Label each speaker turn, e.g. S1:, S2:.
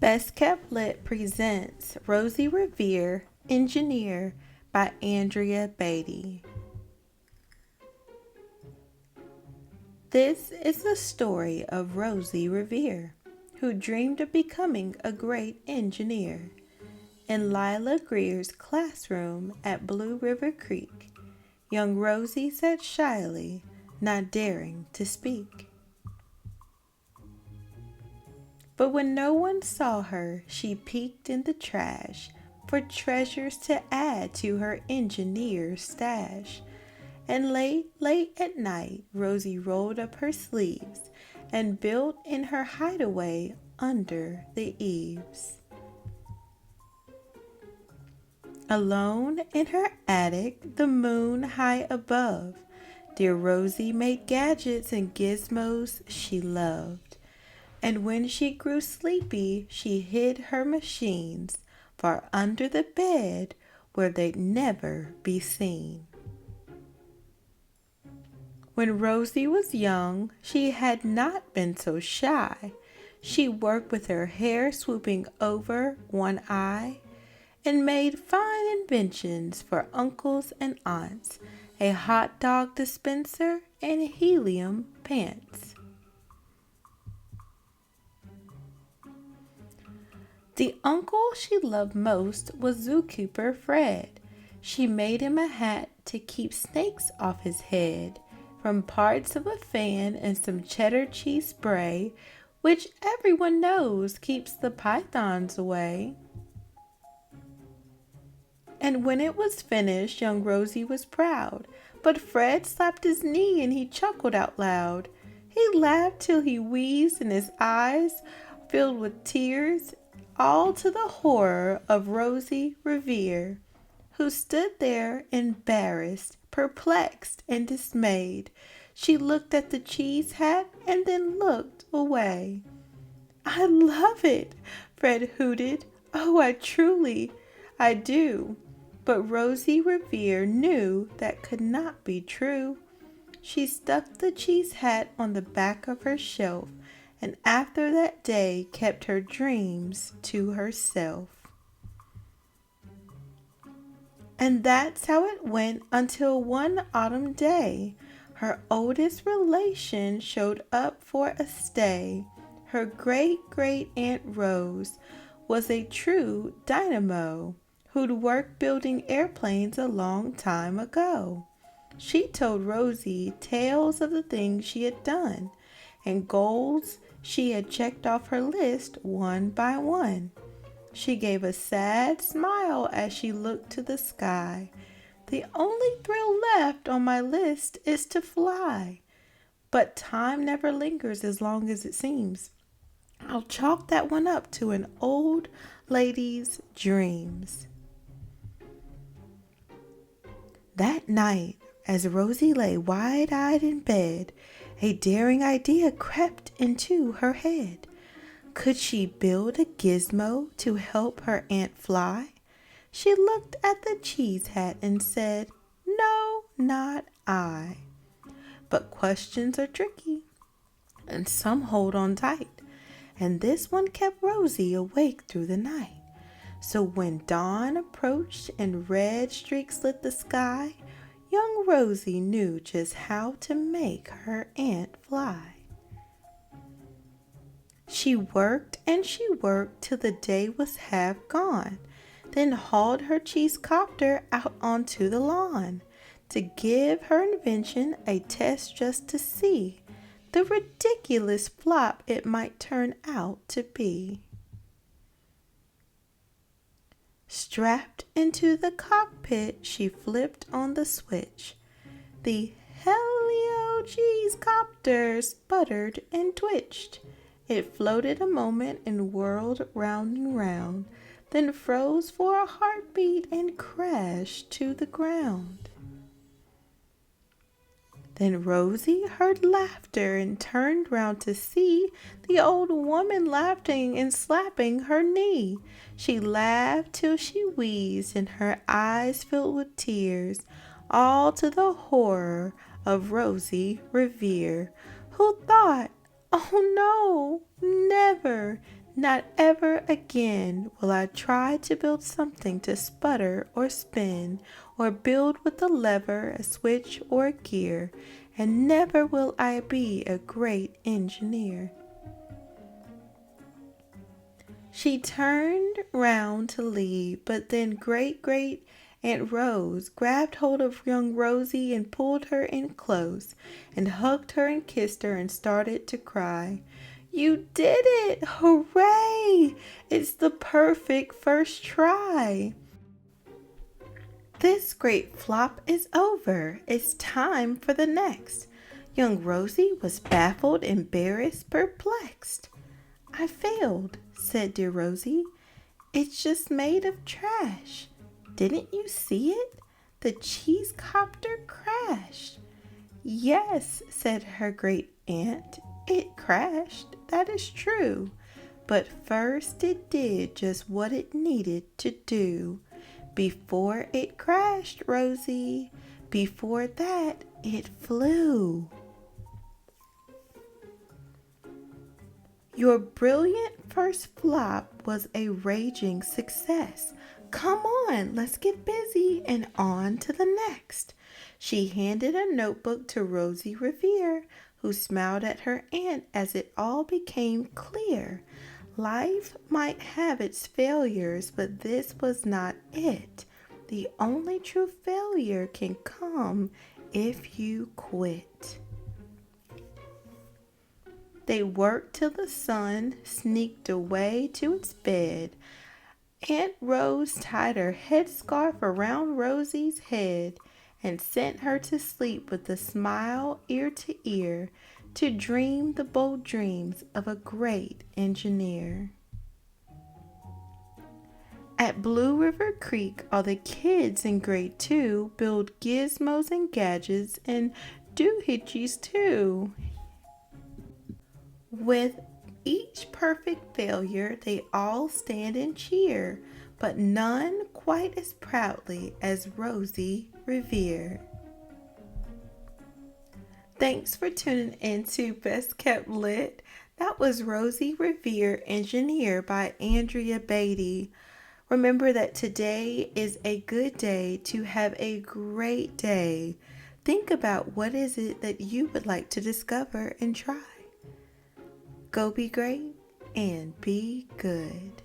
S1: BestKeptLit presents Rosie Revere, Engineer by Andrea Beaty. This is the story of Rosie Revere, who dreamed of becoming a great engineer. In Lila Greer's classroom at Blue River Creek, young Rosie sat shyly, not daring to speak. But when no one saw her, she peeked in the trash for treasures to add to her engineer's stash. And late at night, Rosie rolled up her sleeves and built in her hideaway under the eaves. Alone in her attic, the moon high above, dear Rosie made gadgets and gizmos she loved. And when she grew sleepy, she hid her machines far under the bed where they'd never be seen. When Rosie was young, she had not been so shy. She worked with her hair swooping over one eye and made fine inventions for uncles and aunts, a hot dog dispenser and helium pants. The uncle she loved most was Zookeeper Fred. She made him a hat to keep snakes off his head, from parts of a fan and some cheddar cheese spray, which everyone knows keeps the pythons away. And when it was finished, young Rosie was proud, but Fred slapped his knee and he chuckled out loud. He laughed till he wheezed and his eyes filled with tears, all to the horror of Rosie Revere, who stood there embarrassed, perplexed, and dismayed. She looked at the cheese hat and then looked away. "I love it," Fred hooted. "Oh, I do." But Rosie Revere knew that could not be true. She stuffed the cheese hat on the back of her shelf, and after that day kept her dreams to herself. And that's how it went until one autumn day, her oldest relation showed up for a stay. Her great-great-aunt Rose was a true dynamo who'd worked building airplanes a long time ago. She told Rosie tales of the things she had done and goals she had checked off her list one by one. She gave a sad smile as she looked to the sky. "The only thrill left on my list is to fly. But time never lingers as long as it seems. I'll chalk that one up to an old lady's dreams." That night, as Rosie lay wide-eyed in bed, a daring idea crept into her head. Could she build a gizmo to help her aunt fly? She looked at the cheese hat and said, "No, not I." But questions are tricky, and some hold on tight, and this one kept Rosie awake through the night. So when dawn approached and red streaks lit the sky, young Rosie knew just how to make her aunt fly. She worked and she worked till the day was half gone, then hauled her cheese-copter out onto the lawn to give her invention a test just to see the ridiculous flop it might turn out to be. Strapped into the cockpit, she flipped on the switch. The helio cheese-copter sputtered and twitched. It floated a moment and whirled round and round, then froze for a heartbeat and crashed to the ground. Then Rosie heard laughter and turned round to see the old woman laughing and slapping her knee. She laughed till she wheezed and her eyes filled with tears, all to the horror of Rosie Revere, who thought, "Oh no, never, Not ever again will I try to build something to sputter or spin, or build with a lever, a switch, or a gear, and never will I be a great engineer. She turned round to leave, but then great Aunt Rose grabbed hold of young Rosie and pulled her in close, and hugged her and kissed her and started to cry. You did it! Hooray! It's the perfect first try. This great flop is over. It's time for the next. Young Rosie was baffled, embarrassed, perplexed. I failed, said dear Rosie. It's just made of trash. Didn't you see it? The cheese-copter crashed. Yes, said her great aunt, it crashed, that is true. But first it did just what it needed to do. Before it crashed, Rosie, before that it flew. Your brilliant first flop was a raging success. Come on, let's get busy and on to the next. She handed a notebook to Rosie Revere, who smiled at her aunt as it all became clear. Life might have its failures, but this was not it. The only true failure can come if you quit. They worked till the sun sneaked away to its bed. Aunt Rose tied her headscarf around Rosie's head and sent her to sleep with a smile ear to ear, to dream the bold dreams of a great engineer. At Blue River Creek, all the kids in grade 2 build gizmos and gadgets and doohickeys too. With each perfect failure, they all stand and cheer, but none quite as proudly as Rosie Revere. Thanks for tuning in to Best Kept Lit. That was Rosie Revere, Engineer by Andrea Beaty. Remember that today is a good day to have a great day. Think about what is it that you would like to discover and try. Go be great and be good.